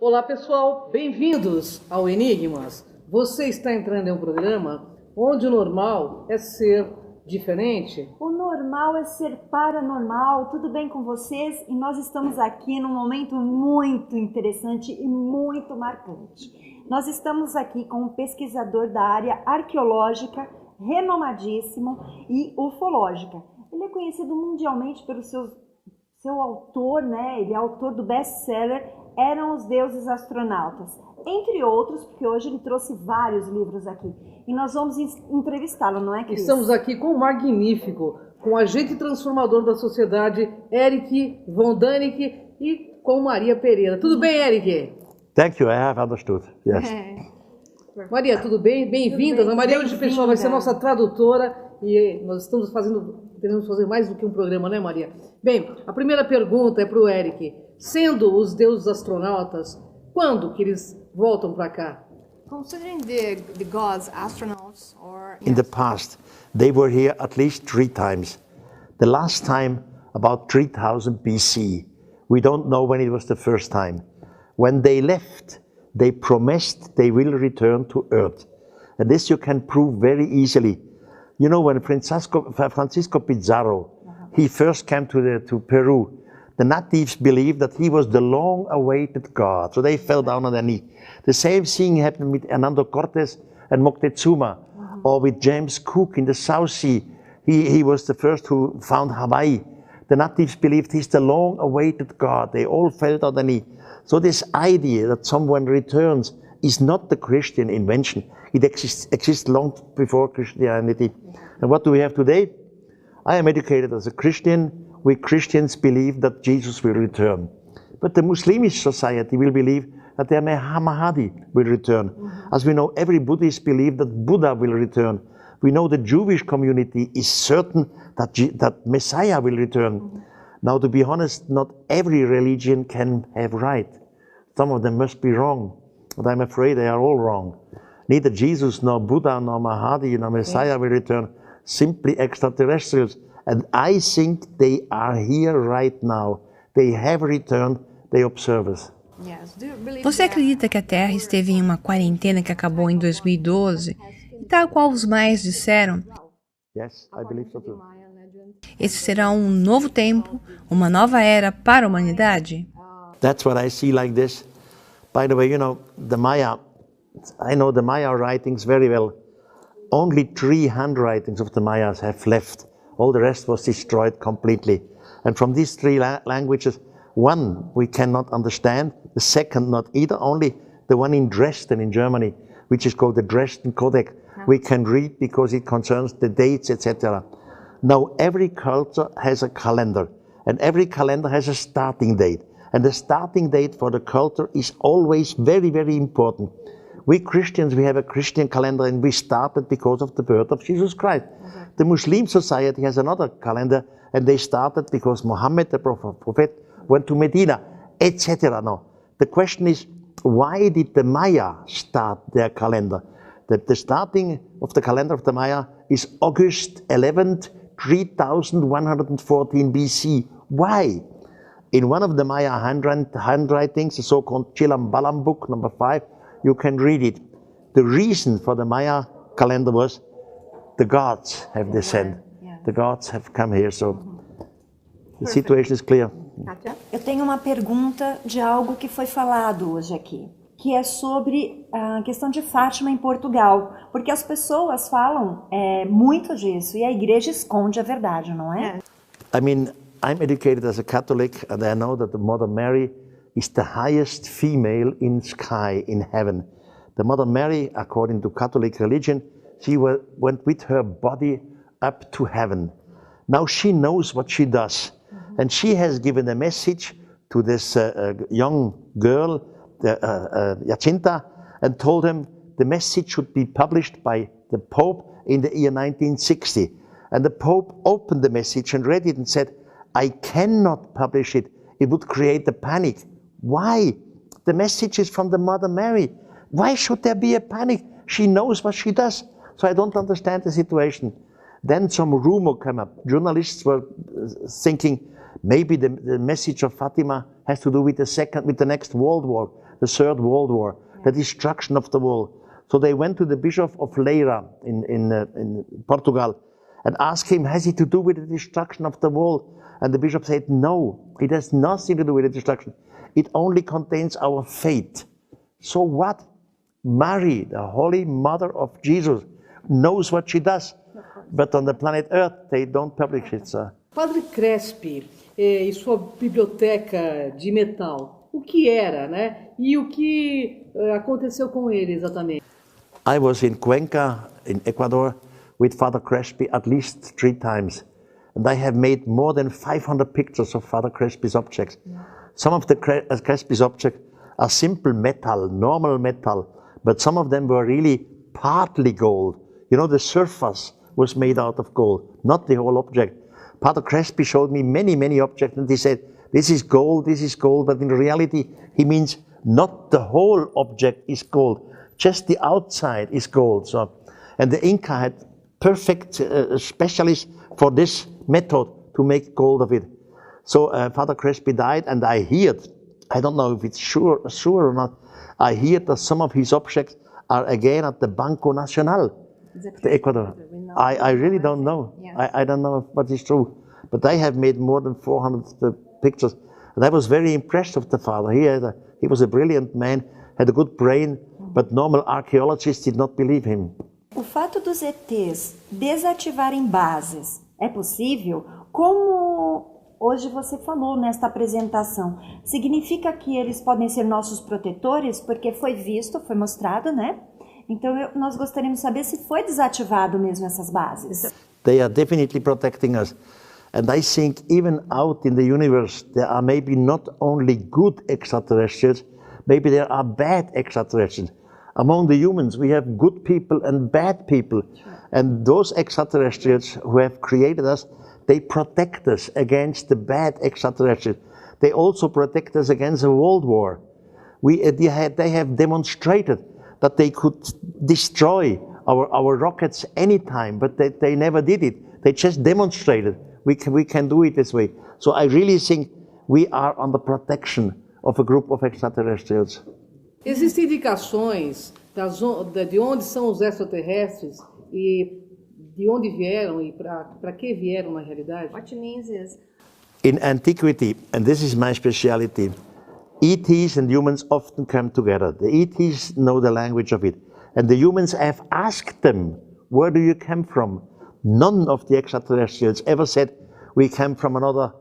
Olá pessoal, bem-vindos ao Enigmas. Você está entrando em um programa onde o normal é ser diferente. O normal é ser paranormal. Tudo bem com vocês? E nós estamos aqui num momento muito interessante e muito marcante. Nós estamos aqui com um pesquisador da área arqueológica, renomadíssimo, e ufológica. Ele é conhecido mundialmente pelo seu autor, né? Ele é autor do best-seller Eram os Deuses Astronautas, entre outros, porque hoje ele trouxe vários livros aqui. E nós vamos entrevistá-lo, não é, Cris? Estamos aqui com o magnífico, com o agente transformador da sociedade, Erick Von Daniken, e com Maria Pereira. Tudo bem, Erick? Thank you, I have understood. Yes. Maria, tudo bem? Bem-vinda. A Maria hoje, pessoal, vai ser nossa tradutora e nós estamos queremos fazer mais do que um programa, né, Maria? Bem, a primeira pergunta é para o Erick. Sendo os deuses astronautas, quando que eles voltam para cá? Considering the gods, astronauts, or In the past, they were here at least 3 times. The last time, about 3000 BC. We don't know when it was the first time. When they left, they promised they will return to Earth. And this you can prove very easily. You know, when Francisco Pizarro, he first came to Peru, the natives believed that he was the long-awaited God, so they fell down on their knee. The same thing happened with Hernando Cortés and Moctezuma, or with James Cook in the South Sea. He was the first who found Hawaii. The natives believed he's the long-awaited God. They all fell on their knee. So this idea that someone returns is not the Christian invention. It exists long before Christianity. And what do we have today? I am educated as a Christian. We Christians believe that Jesus will return. But the Muslimish society will believe that their Mahdi will return. As we know, every Buddhist believes that Buddha will return. We know the Jewish community is certain that Messiah will return. Now, to be honest, not every religion can have right. Some of them must be wrong. But I'm afraid they are all wrong. Neither Jesus, nor Buddha, nor Mahdi, nor Messiah will return. Simply extraterrestrials. And I think they are here right now. They have returned, they observe us. Você acredita que a Terra esteve em uma quarentena que acabou em 2012? E tal qual os maias disseram? Yes, I believe so too. Esse será um novo tempo, uma nova era para a humanidade? That's what I see like this. By the way, you know, the Maya, I know the Maya writings very well. Only 3 handwritings of the Mayas have left. All the rest was destroyed completely. And from these 3 languages, one we cannot understand, the second not either, only the one in Dresden in Germany, which is called the Dresden Codex, we can read because it concerns the dates, etc. Now every culture has a calendar, and every calendar has a starting date. And the starting date for the culture is always very, very important. We Christians, we have a Christian calendar, and we started because of the birth of Jesus Christ. The Muslim society has another calendar, and they started because Muhammad, the prophet, went to Medina, etc. Now, the question is, why did the Maya start their calendar? The starting of the calendar of the Maya is August 11th, 3114 BC. Why? In one of the Maya handwritings, the so-called Chilambalam book, number 5, you can read it. The reason for the Maya calendar was the gods have descended. The gods have come here, so the situation is clear. Eu tenho uma pergunta de algo que foi falado hoje aqui, que é sobre a questão de Fátima em Portugal, porque as pessoas falam muito disso e a igreja esconde a verdade, não é? I mean, I'm educated as a Catholic, and I know that the Mother Mary is the highest female in sky, in heaven. The Mother Mary, according to Catholic religion, she went with her body up to heaven. Now she knows what she does. And she has given a message to this young girl, Jacinta, and told him the message should be published by the Pope in the year 1960. And the Pope opened the message and read it and said, I cannot publish it. It would create a panic. Why? The message is from the Mother Mary. Why should there be a panic? She knows what she does. So I don't understand the situation. Then some rumor came up. Journalists were thinking maybe the message of Fatima has to do with the next World War, the Third World War, the destruction of the world. So they went to the Bishop of Leira in Portugal and asked him, has it to do with the destruction of the world? And the bishop said, no, it has nothing to do with the destruction. It only contains our faith. So what? Mary, the Holy Mother of Jesus, knows what she does. But on the planet Earth, they don't publish it, sir. Padre Crespi e sua biblioteca de metal, o que era, né? E o que aconteceu com ele exatamente? I was in Cuenca, in Ecuador, with Father Crespi at least 3 times. And I have made more than 500 pictures of Father Crespi's objects. Some of the Crespi's objects are simple metal, normal metal, but some of them were really partly gold. You know, the surface was made out of gold, not the whole object. Father Crespi showed me many, many objects, and he said, this is gold, but in reality, he means not the whole object is gold, just the outside is gold. So, and the Inca had perfect specialists for this method to make gold of it. So Father Crespi died, and I heard, I don't know if it's sure or not, I heard that some of his objects are again at the Banco Nacional, the Ecuador. I really don't know. Yeah. I don't know what is true. But I have made more than 400 pictures. And I was very impressed with the father. He was a brilliant man, had a good brain, but normal archaeologists did not believe him. O fato dos ETs desativarem bases é possível? Como hoje você falou nesta apresentação, significa que eles podem ser nossos protetores? Porque foi visto, foi mostrado, né? Então nós gostaríamos de saber se foi desativado mesmo essas bases. They are definitely protecting us. And I think even out in the universe, there are maybe not only good extraterrestrials, maybe there are bad extraterrestrials. Among the humans, we have good people and bad people. And those extraterrestrials who have created us, they protect us against the bad extraterrestrials. They also protect us against a world war. They have demonstrated that they could destroy our rockets anytime, but they never did it. They just demonstrated we can do it this way. So I really think we are on the protection of a group of extraterrestrials. Existem indicações de onde são os extraterrestres e de onde vieram e para que vieram na realidade? What it means is, in antiquity, and this is my speciality, ETs and humans often come together. The ETs know the language of it. And the humans have asked them, where do you come from? None of the extraterrestrials ever said, we come from another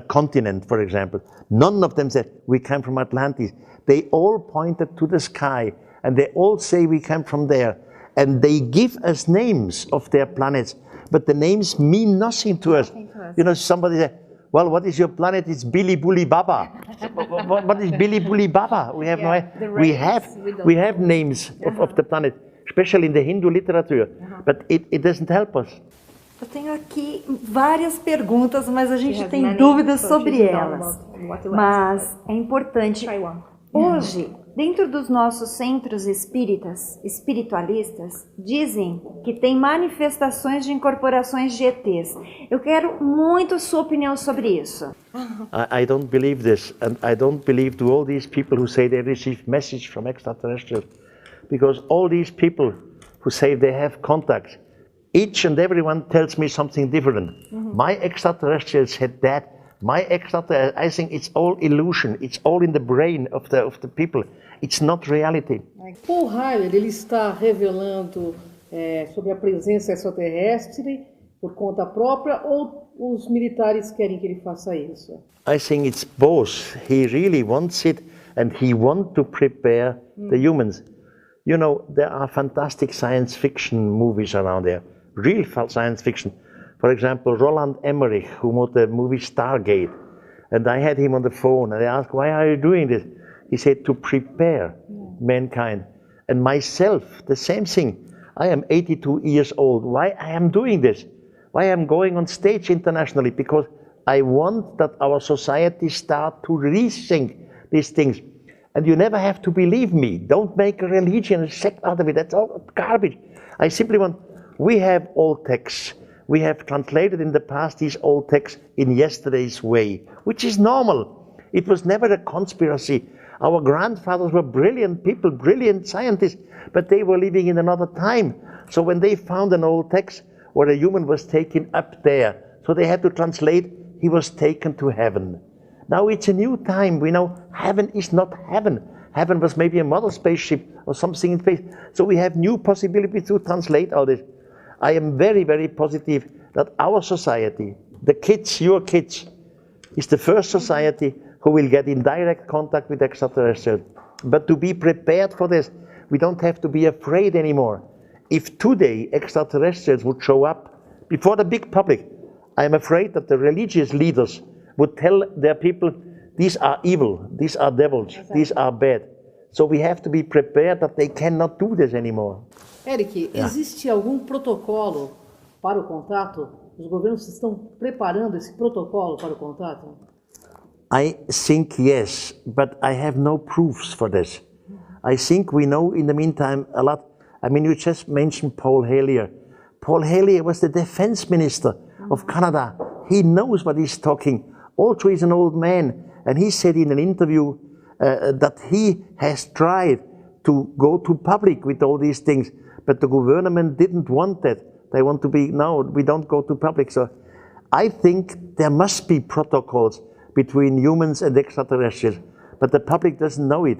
continent, for example. None of them said, we come from Atlantis. They all pointed to the sky, and they all say we come from there. And they give us names of their planets, but the names mean nothing to us. You know, somebody said, well, what is your planet? It's Billy Bully Baba. What is Billy Bully Baba? We have no idea. We have names of the planet, especially in the Hindu literature, but it doesn't help us. Eu tenho aqui várias perguntas, mas a gente tem dúvidas sobre elas. Mas é importante. Hoje, dentro dos nossos centros espíritas, espiritualistas, dizem que tem manifestações de incorporações de ETs. Eu quero muito sua opinião sobre isso. I don't believe this, and I don't believe to all these people who say they receive message from extraterrestrials, because all these people who say they have contact, each and everyone tells me something different. My extraterrestrials said that. I think it's all illusion. It's all in the brain of the people. It's not reality. Paul Heiler, ele está revelando sobre a presença extraterrestre por conta própria ou os militares querem que ele faça isso? I think it's both. He really wants it, and he wants to prepare the humans. You know, there are fantastic science fiction movies around there. Real science fiction. For example, Roland Emmerich, who wrote the movie Stargate. And I had him on the phone, and I asked, why are you doing this? He said, to prepare mankind. And myself, the same thing. I am 82 years old. Why I am doing this? Why I am going on stage internationally? Because I want that our society start to rethink these things. And you never have to believe me. Don't make a religion, a sect out of it. That's all garbage. I simply want, we have old texts. We have translated in the past these old texts in yesterday's way, which is normal. It was never a conspiracy. Our grandfathers were brilliant people, brilliant scientists, but they were living in another time. So when they found an old text where a human was taken up there, so they had to translate, he was taken to heaven. Now it's a new time. We know heaven is not heaven. Heaven was maybe a model spaceship or something in space. So we have new possibilities to translate all this. I am very, very positive that our society, the kids, your kids, is the first society who will get in direct contact with extraterrestrials. But to be prepared for this, we don't have to be afraid anymore. If today extraterrestrials would show up before the big public, I am afraid that the religious leaders would tell their people, these are evil, these are devils, these are bad. So we have to be prepared that they cannot do this anymore. Erick, existe algum protocolo para o contato? Os governos estão preparando esse protocolo para o contato? I think yes, but I have no proofs for this. I think we know in the meantime a lot. I mean, you just mentioned Paul Hellyer. Paul Hellyer was the defense minister of Canada. He knows what he's talking. Also, he's an old man, and he said in an interview that he has tried to go to public with all these things, but the government didn't want that. They want to be, no, we don't go to public. So I think there must be protocols between humans and extraterrestrials, but the public doesn't know it.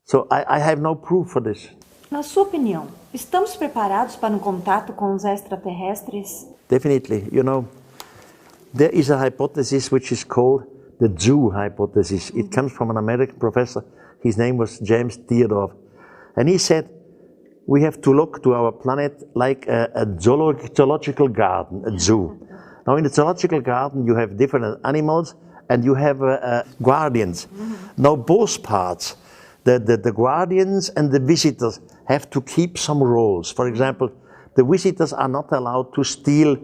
So I have no proof for this. Na sua opinião, estamos preparados para um contato com os extraterrestres? Definitely. You know, there is a hypothesis which is called the zoo hypothesis. It comes from an American professor. His name was James Theodore. And he said, we have to look to our planet like a zoological garden, a zoo. Now in the zoological garden you have different animals and you have guardians. Now both parts, the guardians and the visitors have to keep some roles. For example, the visitors are not allowed to steal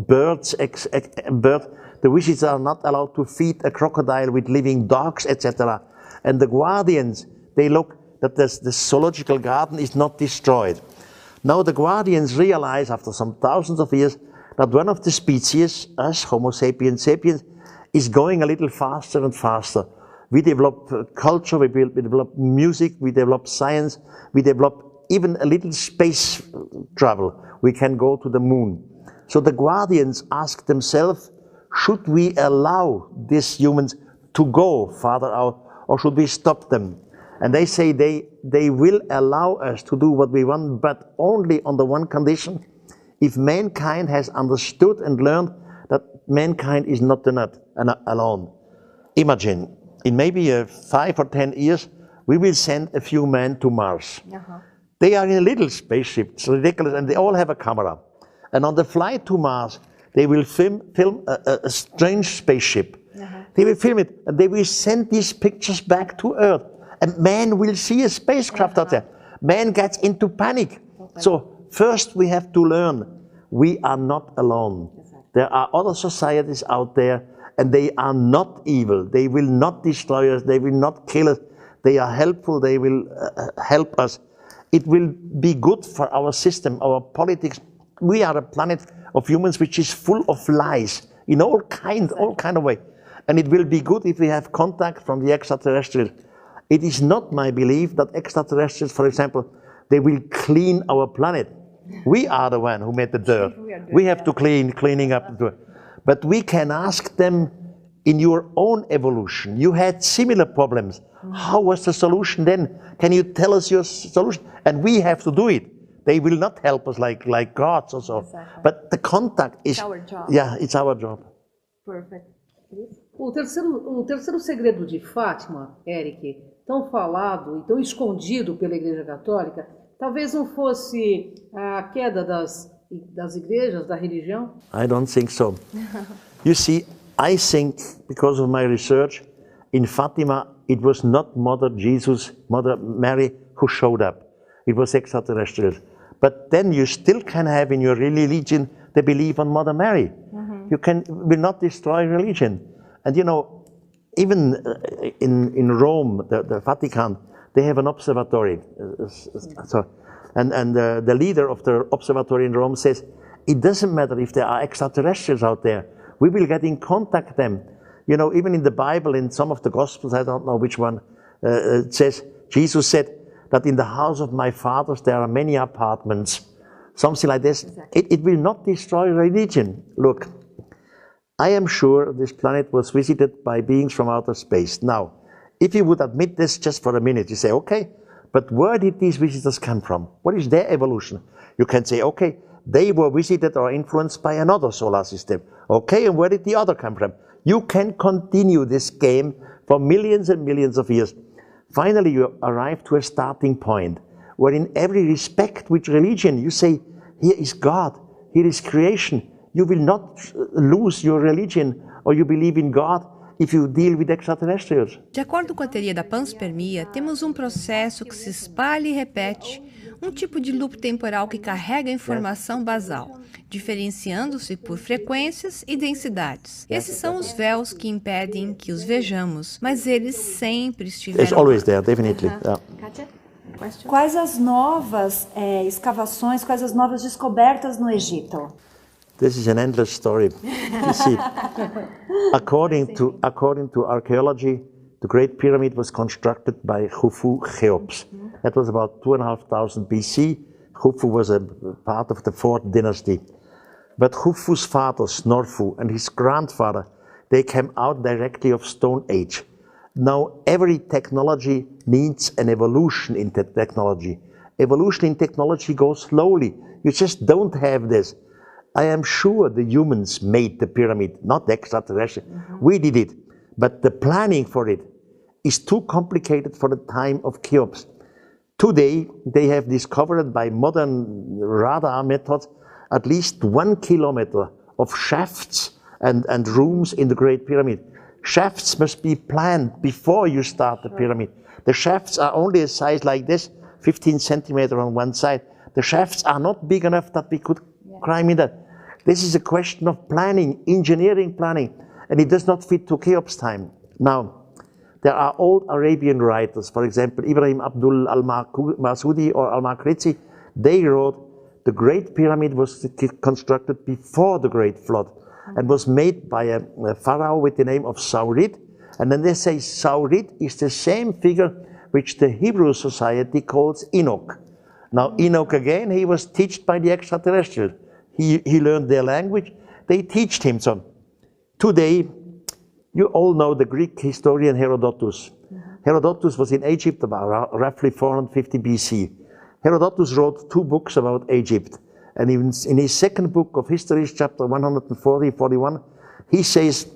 birds. The visitors are not allowed to feed a crocodile with living dogs, etc. And the guardians, they look that the zoological garden is not destroyed. Now the guardians realize after some thousands of years that one of the species, us, Homo sapiens sapiens, is going a little faster and faster. We develop culture, we develop music, we develop science, we develop even a little space travel. We can go to the moon. So the guardians ask themselves, should we allow these humans to go farther out, or should we stop them? And they say they will allow us to do what we want, but only on the one condition, if mankind has understood and learned that mankind is not alone. Imagine, in maybe 5 or 10 years, we will send a few men to Mars. They are in a little spaceship, it's ridiculous, and they all have a camera. And on the flight to Mars, they will film a strange spaceship. They will film it, and they will send these pictures back to Earth. And man will see a spacecraft out there. Man gets into panic. So first we have to learn, we are not alone. There are other societies out there, and they are not evil. They will not destroy us. They will not kill us. They are helpful. They will help us. It will be good for our system, our politics. We are a planet of humans which is full of lies in all kind of way. And it will be good if we have contact from the extraterrestrials. It is not my belief that extraterrestrials, for example, they will clean our planet. We are the one who made the dirt. We have to cleaning up the dirt. But we can ask them, in your own evolution, you had similar problems. How was the solution then? Can you tell us your solution? And we have to do it. They will not help us like gods or so. But the contact is... It's our job. Yeah, it's our job. Perfect. O terceiro segredo de Fátima, Erick, tão falado e tão escondido pela Igreja Católica, talvez não fosse a queda das igrejas, da religião? I don't think so. You see, I think, because of my research, in Fatima, it was not Mother Jesus, Mother Mary who showed up. It was extraterrestrials. But then you still can have in your religion the belief on Mother Mary. You will not destroy religion. And you know, even in Rome, the Vatican, they have an observatory. And the leader of the observatory in Rome says, it doesn't matter if there are extraterrestrials out there. We will get in contact with them. You know, even in the Bible, in some of the Gospels, I don't know which one, it says, Jesus said that in the house of my fathers there are many apartments. Something like this. Exactly. It will not destroy religion. Look, I am sure this planet was visited by beings from outer space. Now, if you would admit this just for a minute, you say, okay, but where did these visitors come from? What is their evolution? You can say, okay, they were visited or influenced by another solar system. Okay, and where did the other come from? You can continue this game for millions and millions of years. Finally, you arrive to a starting point where in every respect with religion, you say, here is God, here is creation. You will not lose your religion or you believe in God if you deal with extraterrestrials. De acordo com a teoria da panspermia, temos um processo que se espalha e repete, um tipo de loop temporal que carrega a informação basal, diferenciando-se por frequências e densidades. Esses são os véus que impedem que os vejamos, mas eles sempre estiveram. It's always there, definitely. Yeah. Quais as novas escavações, quais as novas descobertas no Egito? This is an endless story. You see, according to archaeology, the Great Pyramid was constructed by Khufu Cheops. That was about 2,500 BC. Khufu was a part of the 4th dynasty. But Khufu's father, Snorfu, and his grandfather, they came out directly of Stone Age. Now, every technology needs an evolution in technology. Evolution in technology goes slowly. You just don't have this. I am sure the humans made the pyramid, not the extraterrestrial. We did it. But the planning for it is too complicated for the time of Cheops. Today, they have discovered by modern radar methods at least 1 kilometer of shafts and rooms in the Great Pyramid. Shafts must be planned before you start the pyramid. The shafts are only a size like this, 15 centimeters on one side. The shafts are not big enough that we could climb in that. This is a question of planning, engineering planning, and it does not fit to Cheops' time. Now, there are old Arabian writers, for example, Ibrahim Abdul al-Masudi or al-Makrizi. They wrote, the Great Pyramid was constructed before the Great Flood and was made by a pharaoh with the name of Saurid. And then they say Saurid is the same figure which the Hebrew society calls Enoch. Now, Enoch again, he was taught by the extraterrestrials. He learned their language. They taught him some. Today, you all know the Greek historian Herodotus. Herodotus was in Egypt about roughly 450 BC. Herodotus wrote 2 books about Egypt. And in his second book of Histories, chapter 140-41, he says,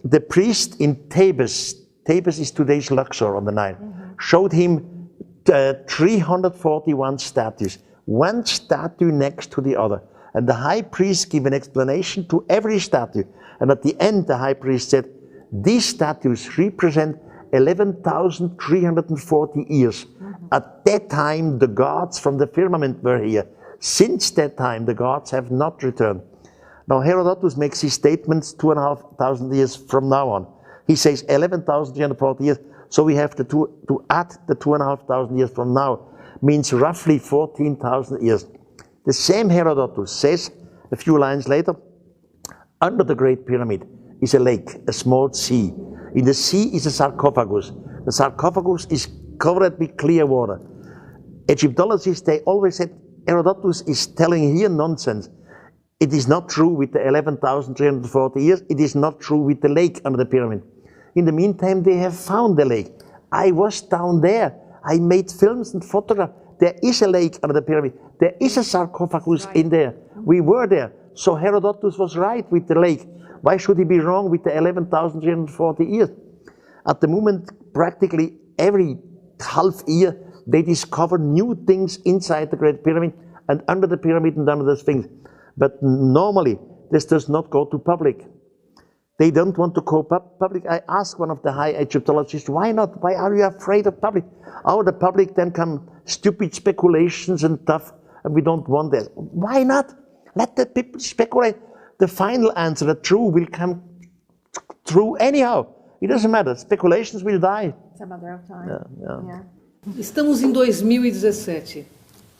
the priest in Thebes is today's Luxor on the Nile, showed him 341 statues, one statue next to the other. And the high priest gave an explanation to every statue. And at the end, the high priest said, these statues represent 11,340 years. At that time, the gods from the firmament were here. Since that time, the gods have not returned. Now, Herodotus makes his statements 2,500 years from now on. He says 11,340 years, so we have to add the 2,500 years from now, means roughly 14,000 years. The same Herodotus says, a few lines later, under the Great Pyramid is a lake, a small sea. In the sea is a sarcophagus. The sarcophagus is covered with clear water. Egyptologists, they always said, Herodotus is telling here nonsense. It is not true with the 11,340 years. It is not true with the lake under the pyramid. In the meantime, they have found the lake. I was down there. I made films and photographs. There is a lake under the pyramid. There is a sarcophagus in there. We were there. So Herodotus was right with the lake. Why should he be wrong with the 11,340 years? At the moment, practically every half year, they discover new things inside the Great Pyramid and under the pyramid and under the Sphinx. But normally, this does not go to public. They don't want to go public. I asked one of the high Egyptologists, why not? Why are you afraid of public? Out of the public then come stupid speculations and stuff, and we don't want that. Why not? Let the people speculate. The final answer, the truth, will come true anyhow. It doesn't matter. Speculations will die. It's a matter of time. Yeah. Estamos em 2017.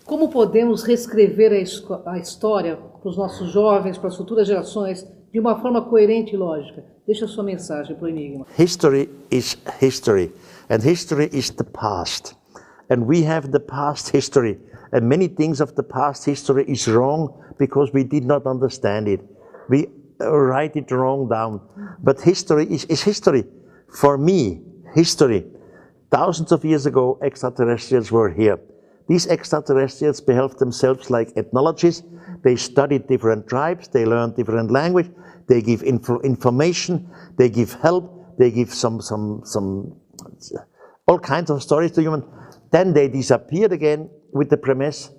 Como podemos reescrever a história para os nossos jovens, para as futuras gerações, de uma forma coerente e lógica. Deixa a sua mensagem para o enigma. History is history, and history is the past. And we have the past history, and many things of the past history is wrong because we did not understand it. We write it wrong down. But history is history. For me, history. Thousands of years ago, extraterrestrials were here. These extraterrestrials behaved themselves like ethnologists. They studied different tribes, they learned different language, they give information, they give help, they give some all kinds of stories to humans. Then they disappeared again with the promise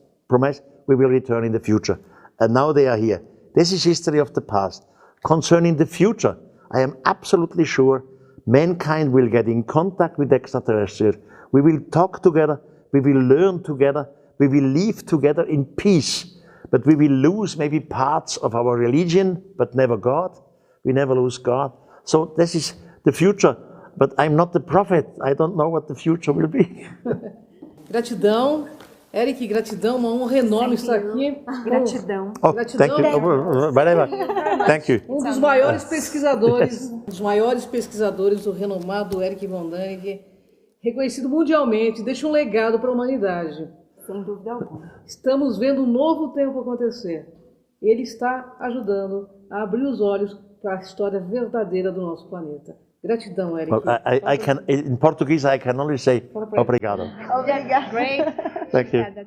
we will return in the future. And now they are here. This is history of the past. Concerning the future, I am absolutely sure mankind will get in contact with extraterrestrials. We will talk together, we will learn together, we will live together in peace. But we will lose maybe parts of our religion, but never God. We never lose God. So this is the future. But I'm not the prophet. I don't know what the future will be. Gratidão. Erick, gratidão, uma honra enorme estar aqui. Gratidão. Oh, Gratidão. thank you. Whatever. Thank you. Um dos maiores pesquisadores do renomado Erick Von Daniken, reconhecido mundialmente, deixa um legado para a humanidade. Sem dúvida alguma. Estamos vendo um novo tempo acontecer. Ele está ajudando a abrir os olhos para a história verdadeira do nosso planeta. Gratidão, Erick. Well, I can, in Portuguese, I can only say obrigado. Obrigada. Great. Thank you.